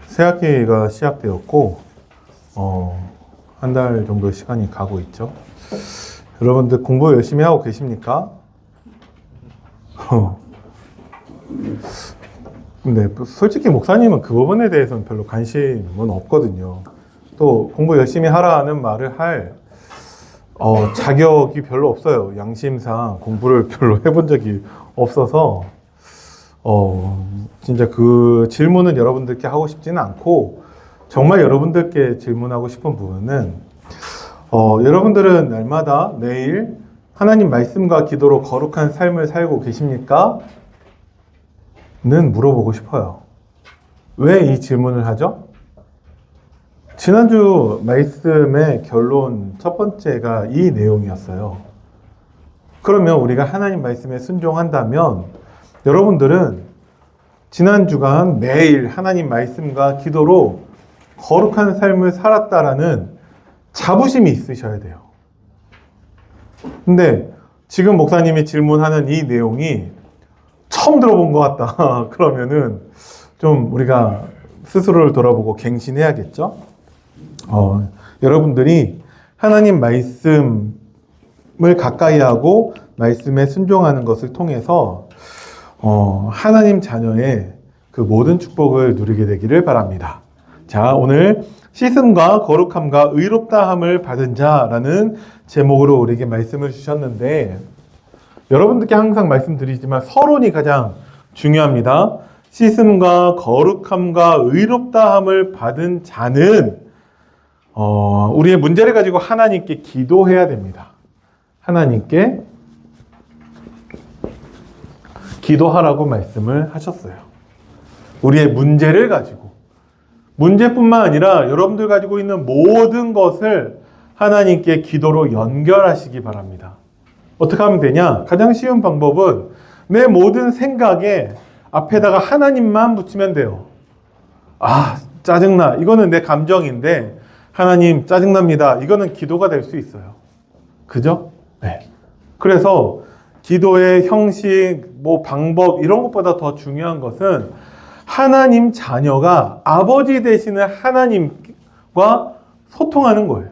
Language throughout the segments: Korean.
새학기가 시작되었고, 한 달 정도 시간이 가고 있죠. 여러분들 공부 열심히 하고 계십니까? 근데 솔직히 목사님은 그 부분에 대해서는 별로 관심은 없거든요. 또 공부 열심히 하라는 말을 할 자격이 별로 없어요. 양심상 공부를 별로 해본 적이 없어서 진짜 그 질문은 여러분들께 하고 싶지는 않고, 정말 여러분들께 질문하고 싶은 부분은 여러분들은 날마다 매일 하나님 말씀과 기도로 거룩한 삶을 살고 계십니까? 는 물어보고 싶어요. 왜 이 질문을 하죠? 지난주 말씀의 결론 첫 번째가 이 내용이었어요. 그러면 우리가 하나님 말씀에 순종한다면 여러분들은 지난 주간 매일 하나님 말씀과 기도로 거룩한 삶을 살았다라는 자부심이 있으셔야 돼요. 근데 지금 목사님이 질문하는 이 내용이 처음 들어본 것 같다. 그러면은 좀 우리가 스스로를 돌아보고 갱신해야겠죠? 여러분들이 하나님 말씀을 가까이 하고 말씀에 순종하는 것을 통해서 하나님 자녀의 그 모든 축복을 누리게 되기를 바랍니다. 자, 오늘 씻음과 거룩함과 의롭다함을 받은 자라는 제목으로 우리에게 말씀을 주셨는데, 여러분들께 항상 말씀드리지만 서론이 가장 중요합니다. 씻음과 거룩함과 의롭다함을 받은 자는 우리의 문제를 가지고 하나님께 기도해야 됩니다. 하나님께 기도하라고 말씀을 하셨어요. 우리의 문제를 가지고, 문제뿐만 아니라 여러분들 가지고 있는 모든 것을 하나님께 기도로 연결하시기 바랍니다. 어떻게 하면 되냐? 가장 쉬운 방법은 내 모든 생각에 앞에다가 하나님만 붙이면 돼요. 아, 짜증나. 이거는 내 감정인데 하나님 짜증납니다. 이거는 기도가 될 수 있어요. 그죠? 네. 그래서 기도의 형식, 방법 이런 것보다 더 중요한 것은 하나님 자녀가 아버지 되시는 하나님과 소통하는 거예요.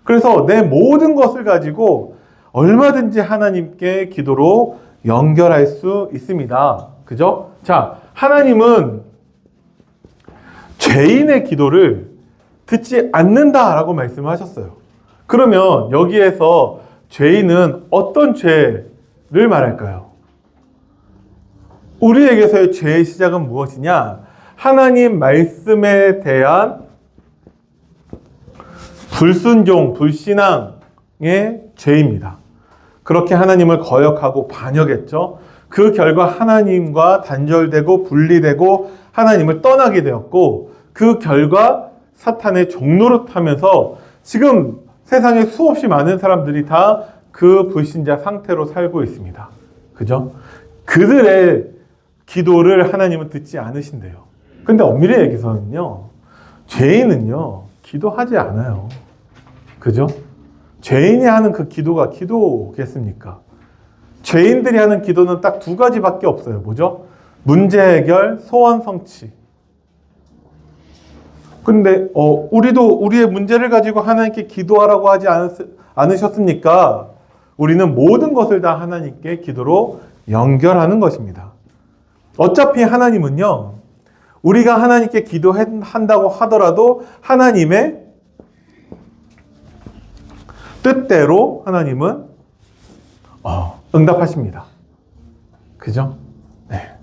그래서 내 모든 것을 가지고 얼마든지 하나님께 기도로 연결할 수 있습니다. 그죠? 자, 하나님은 죄인의 기도를 듣지 않는다라고 말씀하셨어요. 그러면 여기에서 죄인은 어떤 죄를 말할까요? 우리에게서의 죄의 시작은 무엇이냐? 하나님 말씀에 대한 불순종, 불신앙의 죄입니다. 그렇게 하나님을 거역하고 반역했죠. 그 결과 하나님과 단절되고 분리되고 하나님을 떠나게 되었고, 그 결과 사탄의 종노릇하면서 지금 세상에 수없이 많은 사람들이 다 그 불신자 상태로 살고 있습니다. 그죠? 그들의 기도를 하나님은 듣지 않으신대요. 근데 엄밀히 얘기해서는요, 죄인은요, 기도하지 않아요. 그죠? 죄인이 하는 그 기도가 기도겠습니까? 죄인들이 하는 기도는 딱 두 가지밖에 없어요. 뭐죠? 문제 해결, 소원 성취. 근데 우리도 우리의 문제를 가지고 하나님께 기도하라고 하지 않으셨습니까? 우리는 모든 것을 다 하나님께 기도로 연결하는 것입니다. 어차피 하나님은요, 우리가 하나님께 기도한다고 하더라도 하나님의 뜻대로 하나님은 응답하십니다. 그죠? 네.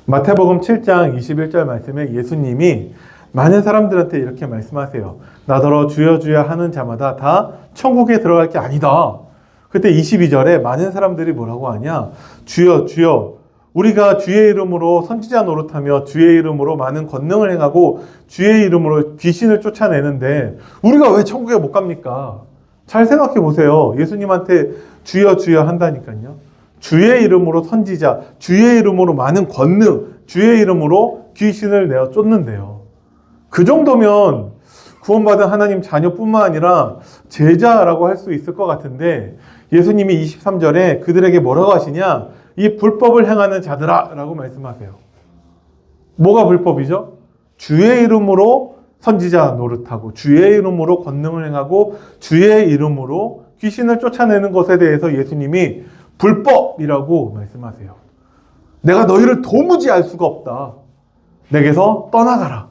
마태복음 7장 21절 말씀에 예수님이 많은 사람들한테 이렇게 말씀하세요. 나더러 주여 주여 하는 자마다 다 천국에 들어갈 게 아니다. 그때 22절에 많은 사람들이 뭐라고 하냐? 주여 주여, 우리가 주의 이름으로 선지자 노릇하며 주의 이름으로 많은 권능을 행하고 주의 이름으로 귀신을 쫓아내는데 우리가 왜 천국에 못 갑니까? 잘 생각해 보세요. 예수님한테 주여 주여 한다니까요. 주의 이름으로 선지자, 주의 이름으로 많은 권능, 주의 이름으로 귀신을 내어 쫓는데요. 그 정도면 구원받은 하나님 자녀뿐만 아니라 제자라고 할 수 있을 것 같은데, 예수님이 23절에 그들에게 뭐라고 하시냐? 이 불법을 행하는 자들아 라고 말씀하세요. 뭐가 불법이죠? 주의 이름으로 선지자 노릇하고 주의 이름으로 권능을 행하고 주의 이름으로 귀신을 쫓아내는 것에 대해서 예수님이 불법이라고 말씀하세요. 내가 너희를 도무지 알 수가 없다. 내게서 떠나가라.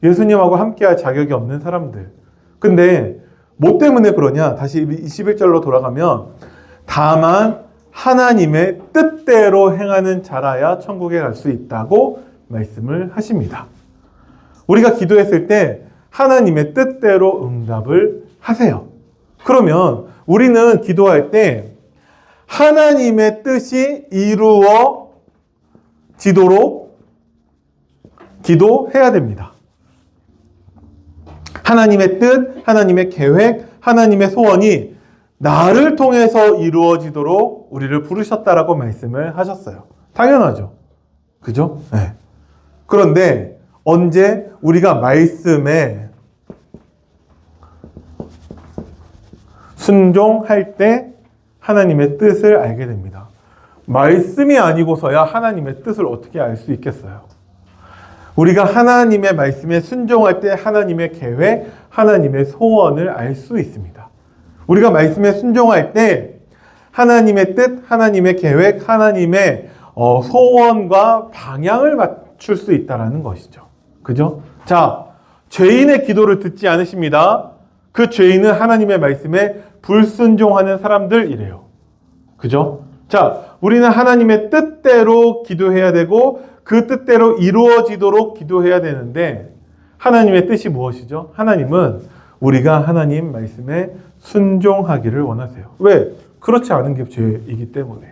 예수님하고 함께할 자격이 없는 사람들. 근데 뭐 때문에 그러냐? 다시 21절로 돌아가면 다만 하나님의 뜻대로 행하는 자라야 천국에 갈 수 있다고 말씀을 하십니다. 우리가 기도했을 때 하나님의 뜻대로 응답을 하세요. 그러면 우리는 기도할 때 하나님의 뜻이 이루어지도록 기도해야 됩니다. 하나님의 뜻, 하나님의 계획, 하나님의 소원이 나를 통해서 이루어지도록 우리를 부르셨다라고 말씀을 하셨어요. 당연하죠. 그죠? 네. 그런데 언제 우리가 말씀에 순종할 때 하나님의 뜻을 알게 됩니다. 말씀이 아니고서야 하나님의 뜻을 어떻게 알 수 있겠어요? 우리가 하나님의 말씀에 순종할 때 하나님의 계획, 하나님의 소원을 알 수 있습니다. 우리가 말씀에 순종할 때 하나님의 뜻, 하나님의 계획, 하나님의 소원과 방향을 맞출 수 있다는 것이죠. 그죠? 자, 죄인의 기도를 듣지 않으십니다. 그 죄인은 하나님의 말씀에 불순종하는 사람들이래요. 그죠? 자, 우리는 하나님의 뜻대로 기도해야 되고 그 뜻대로 이루어지도록 기도해야 되는데 하나님의 뜻이 무엇이죠? 하나님은 우리가 하나님 말씀에 순종하기를 원하세요. 왜? 그렇지 않은 게 죄이기 때문에.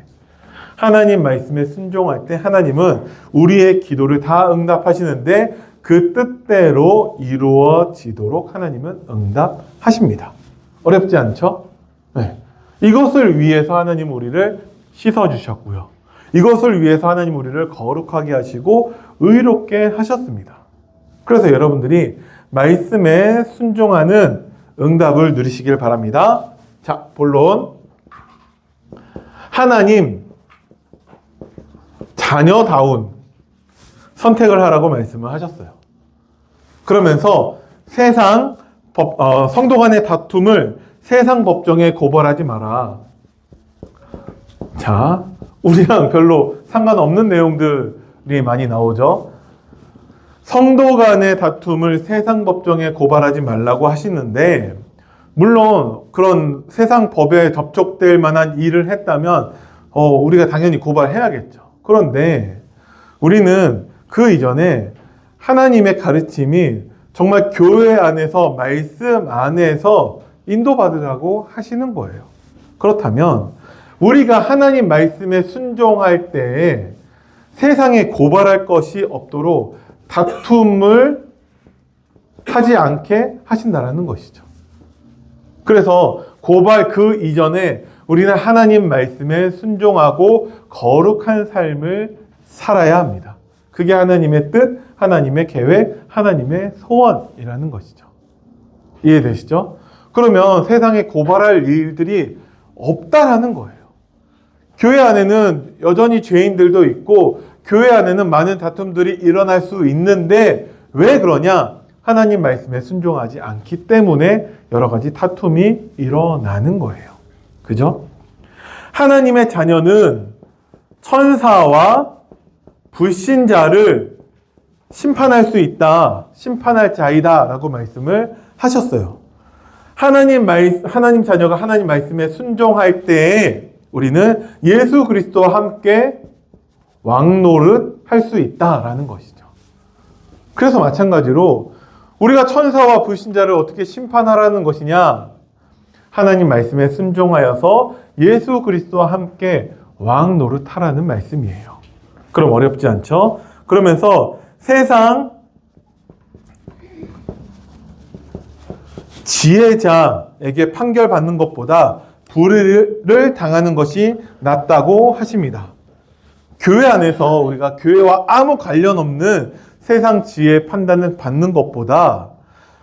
하나님 말씀에 순종할 때 하나님은 우리의 기도를 다 응답하시는데 그 뜻대로 이루어지도록 하나님은 응답하십니다. 어렵지 않죠? 네. 이것을 위해서 하나님 우리를 씻어주셨고요. 이것을 위해서 하나님 우리를 거룩하게 하시고 의롭게 하셨습니다. 그래서 여러분들이 말씀에 순종하는 응답을 누리시길 바랍니다. 자, 본론. 하나님 자녀다운 선택을 하라고 말씀을 하셨어요. 그러면서 세상 성도 간의 다툼을 세상 법정에 고발하지 마라. 자, 우리랑 별로 상관없는 내용들이 많이 나오죠. 성도 간의 다툼을 세상 법정에 고발하지 말라고 하시는데, 물론 그런 세상 법에 접촉될 만한 일을 했다면 우리가 당연히 고발해야겠죠. 그런데 우리는 그 이전에 하나님의 가르침이 정말 교회 안에서 말씀 안에서 인도받으라고 하시는 거예요. 그렇다면 우리가 하나님 말씀에 순종할 때에 세상에 고발할 것이 없도록 다툼을 하지 않게 하신다라는 것이죠. 그래서 고발 그 이전에 우리는 하나님 말씀에 순종하고 거룩한 삶을 살아야 합니다. 그게 하나님의 뜻, 하나님의 계획, 하나님의 소원이라는 것이죠. 이해되시죠? 그러면 세상에 고발할 일들이 없다라는 거예요. 교회 안에는 여전히 죄인들도 있고 교회 안에는 많은 다툼들이 일어날 수 있는데 왜 그러냐? 하나님 말씀에 순종하지 않기 때문에 여러 가지 다툼이 일어나는 거예요. 그죠? 하나님의 자녀는 천사와 불신자를 심판할 수 있다. 심판할 자이다. 라고 말씀을 하셨어요. 하나님 자녀가 하나님 말씀에 순종할 때에 우리는 예수 그리스도와 함께 왕노릇 할 수 있다라는 것이죠. 그래서 마찬가지로 우리가 천사와 불신자를 어떻게 심판하라는 것이냐? 하나님 말씀에 순종하여서 예수 그리스도와 함께 왕노릇하라는 말씀이에요. 그럼 어렵지 않죠? 그러면서 세상 지혜자에게 판결받는 것보다 불의를 당하는 것이 낫다고 하십니다. 교회 안에서 우리가 교회와 아무 관련 없는 세상 지혜 판단을 받는 것보다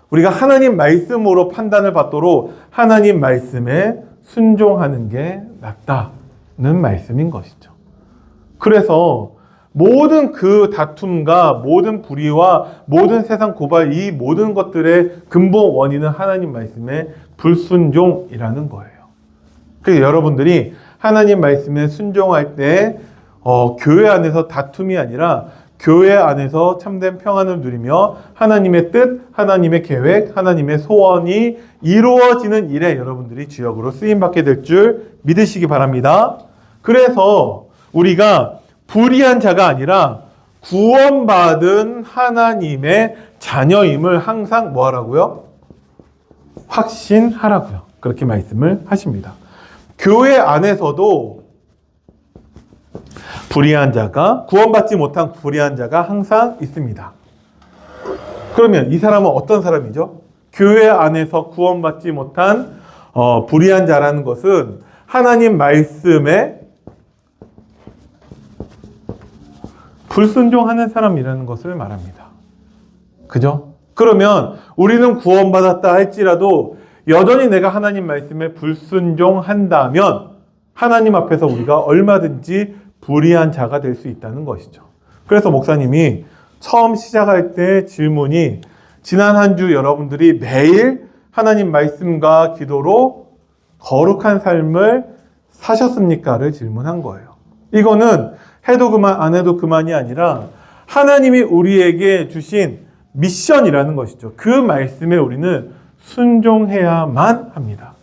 우리가 하나님 말씀으로 판단을 받도록 하나님 말씀에 순종하는 게 낫다는 말씀인 것이죠. 그래서 모든 그 다툼과 모든 불의와 모든 세상 고발, 이 모든 것들의 근본 원인은 하나님 말씀의 불순종이라는 거예요. 그래서 여러분들이 하나님 말씀에 순종할 때 교회 안에서 다툼이 아니라 교회 안에서 참된 평안을 누리며 하나님의 뜻, 하나님의 계획, 하나님의 소원이 이루어지는 일에 여러분들이 주역으로 쓰임받게 될 줄 믿으시기 바랍니다. 그래서 우리가 불의한 자가 아니라 구원받은 하나님의 자녀임을 항상 뭐 하라고요? 확신하라고요. 그렇게 말씀을 하십니다. 교회 안에서도 불의한 자가, 구원받지 못한 불의한 자가 항상 있습니다. 그러면 이 사람은 어떤 사람이죠? 교회 안에서 구원받지 못한 불의한 자라는 것은 하나님 말씀에 불순종하는 사람이라는 것을 말합니다. 그죠? 그러면 우리는 구원받았다 할지라도 여전히 내가 하나님 말씀에 불순종한다면 하나님 앞에서 우리가 얼마든지 불의한 자가 될 수 있다는 것이죠. 그래서 목사님이 처음 시작할 때 질문이 지난 한 주 여러분들이 매일 하나님 말씀과 기도로 거룩한 삶을 사셨습니까?를 질문한 거예요. 이거는 해도 그만 안 해도 그만이 아니라 하나님이 우리에게 주신 미션이라는 것이죠. 그 말씀에 우리는 순종해야만 합니다.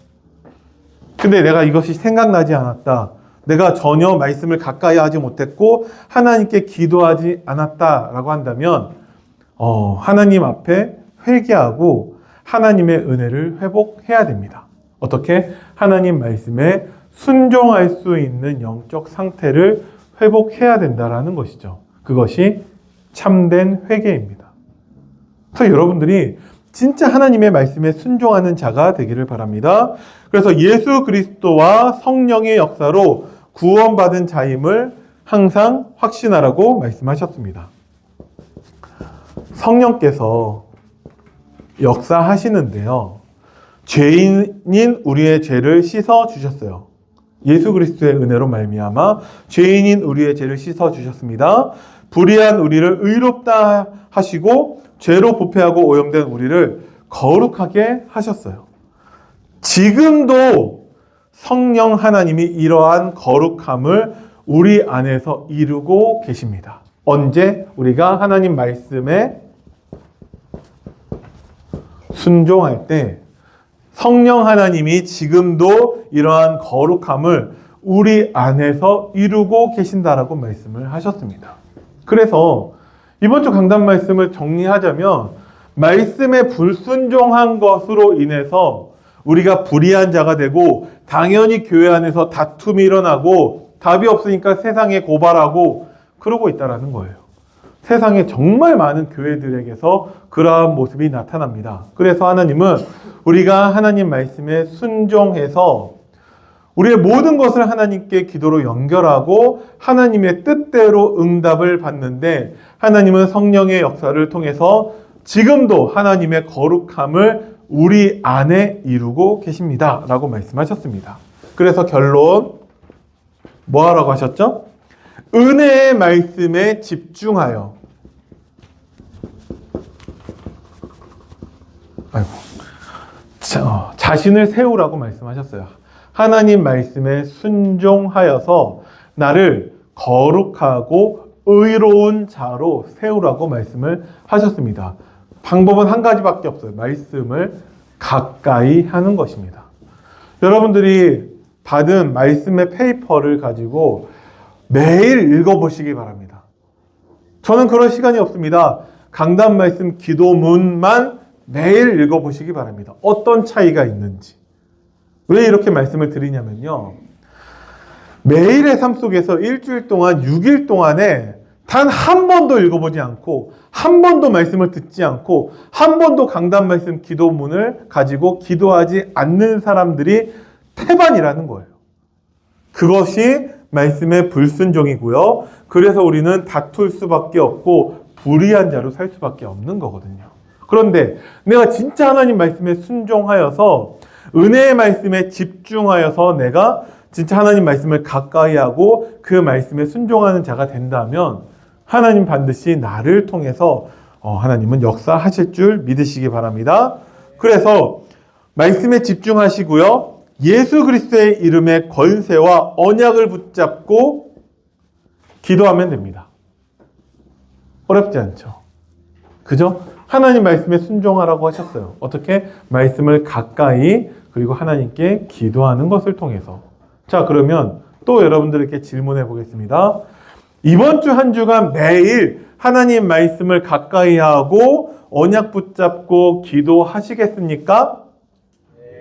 근데 내가 이것이 생각나지 않았다. 내가 전혀 말씀을 가까이 하지 못했고 하나님께 기도하지 않았다라고 한다면 하나님 앞에 회개하고 하나님의 은혜를 회복해야 됩니다. 어떻게? 하나님 말씀에 순종할 수 있는 영적 상태를 회복해야 된다라는 것이죠. 그것이 참된 회개입니다. 그래서 여러분들이 진짜 하나님의 말씀에 순종하는 자가 되기를 바랍니다. 그래서 예수 그리스도와 성령의 역사로 구원받은 자임을 항상 확신하라고 말씀하셨습니다. 성령께서 역사하시는데요. 죄인인 우리의 죄를 씻어 주셨어요. 예수 그리스도의 은혜로 말미암아 죄인인 우리의 죄를 씻어 주셨습니다. 불의한 우리를 의롭다 하시고 죄로 부패하고 오염된 우리를 거룩하게 하셨어요. 지금도 성령 하나님이 이러한 거룩함을 우리 안에서 이루고 계십니다. 언제? 우리가 하나님 말씀에 순종할 때 성령 하나님이 지금도 이러한 거룩함을 우리 안에서 이루고 계신다라고 말씀을 하셨습니다. 그래서 이번 주 강단 말씀을 정리하자면 말씀에 불순종한 것으로 인해서 우리가 불의한 자가 되고 당연히 교회 안에서 다툼이 일어나고 답이 없으니까 세상에 고발하고 그러고 있다는 거예요. 세상에 정말 많은 교회들에게서 그러한 모습이 나타납니다. 그래서 하나님은 우리가 하나님 말씀에 순종해서 우리의 모든 것을 하나님께 기도로 연결하고 하나님의 뜻대로 응답을 받는데 하나님은 성령의 역사를 통해서 지금도 하나님의 거룩함을 우리 안에 이루고 계십니다. 라고 말씀하셨습니다. 그래서 결론, 뭐 하라고 하셨죠? 은혜의 말씀에 집중하여. 자신을 세우라고 말씀하셨어요. 하나님 말씀에 순종하여서 나를 거룩하고 의로운 자로 세우라고 말씀을 하셨습니다. 방법은 한 가지밖에 없어요. 말씀을 가까이 하는 것입니다. 여러분들이 받은 말씀의 페이퍼를 가지고 매일 읽어보시기 바랍니다. 저는 그럴 시간이 없습니다. 강단 말씀 기도문만 매일 읽어보시기 바랍니다. 어떤 차이가 있는지. 왜 이렇게 말씀을 드리냐면요. 매일의 삶 속에서 일주일 동안 6일 동안에 단 한 번도 읽어보지 않고 한 번도 말씀을 듣지 않고 한 번도 강단 말씀 기도문을 가지고 기도하지 않는 사람들이 태반이라는 거예요. 그것이 말씀의 불순종이고요. 그래서 우리는 다툴 수밖에 없고 불의한 자로 살 수밖에 없는 거거든요. 그런데 내가 진짜 하나님 말씀에 순종하여서 은혜의 말씀에 집중하여서 내가 진짜 하나님 말씀을 가까이 하고 그 말씀에 순종하는 자가 된다면 하나님 반드시 나를 통해서 하나님은 역사하실 줄 믿으시기 바랍니다. 그래서 말씀에 집중하시고요. 예수 그리스도의 이름의 권세와 언약을 붙잡고 기도하면 됩니다. 어렵지 않죠? 그죠? 하나님 말씀에 순종하라고 하셨어요. 어떻게? 말씀을 가까이 그리고 하나님께 기도하는 것을 통해서. 자, 그러면 또 여러분들에게 질문해 보겠습니다. 이번 주 한 주간 매일 하나님 말씀을 가까이 하고 언약 붙잡고 기도하시겠습니까?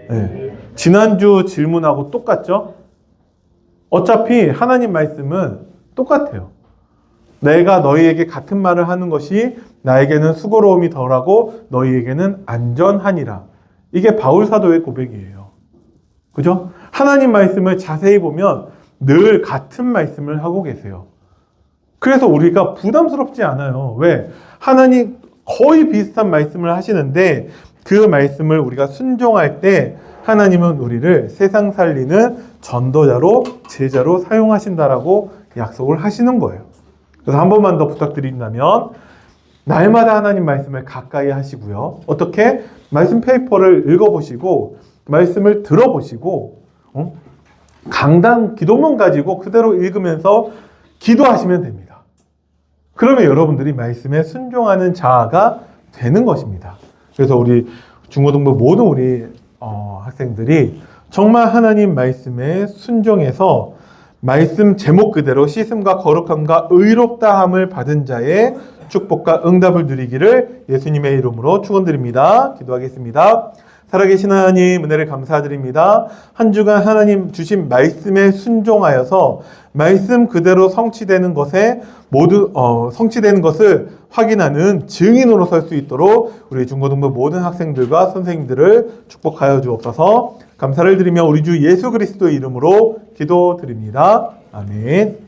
네. 지난주 질문하고 똑같죠? 어차피 하나님 말씀은 똑같아요. 내가 너희에게 같은 말을 하는 것이 나에게는 수고로움이 덜하고 너희에게는 안전하니라. 이게 바울 사도의 고백이에요. 그죠? 하나님 말씀을 자세히 보면 늘 같은 말씀을 하고 계세요. 그래서 우리가 부담스럽지 않아요. 왜? 하나님 거의 비슷한 말씀을 하시는데 그 말씀을 우리가 순종할 때 하나님은 우리를 세상 살리는 전도자로 제자로 사용하신다라고 약속을 하시는 거예요. 그래서 한 번만 더 부탁드린다면 날마다 하나님 말씀을 가까이 하시고요. 어떻게? 말씀 페이퍼를 읽어보시고 말씀을 들어보시고 강단 기도문 가지고 그대로 읽으면서 기도하시면 됩니다. 그러면 여러분들이 말씀에 순종하는 자아가 되는 것입니다. 그래서 우리 중고등부 모든 우리 학생들이 정말 하나님 말씀에 순종해서 말씀 제목 그대로 씻음과 거룩함과 의롭다함을 받은 자의 축복과 응답을 누리기를 예수님의 이름으로 축원드립니다. 기도하겠습니다. 살아계신 하나님 은혜를 감사드립니다. 한 주간 하나님 주신 말씀에 순종하여서 말씀 그대로 성취되는 것에 모두 성취되는 것을 확인하는 증인으로 설 수 있도록 우리 중고등부 모든 학생들과 선생님들을 축복하여 주옵소서. 감사를 드리며 우리 주 예수 그리스도의 이름으로 기도드립니다. 아멘.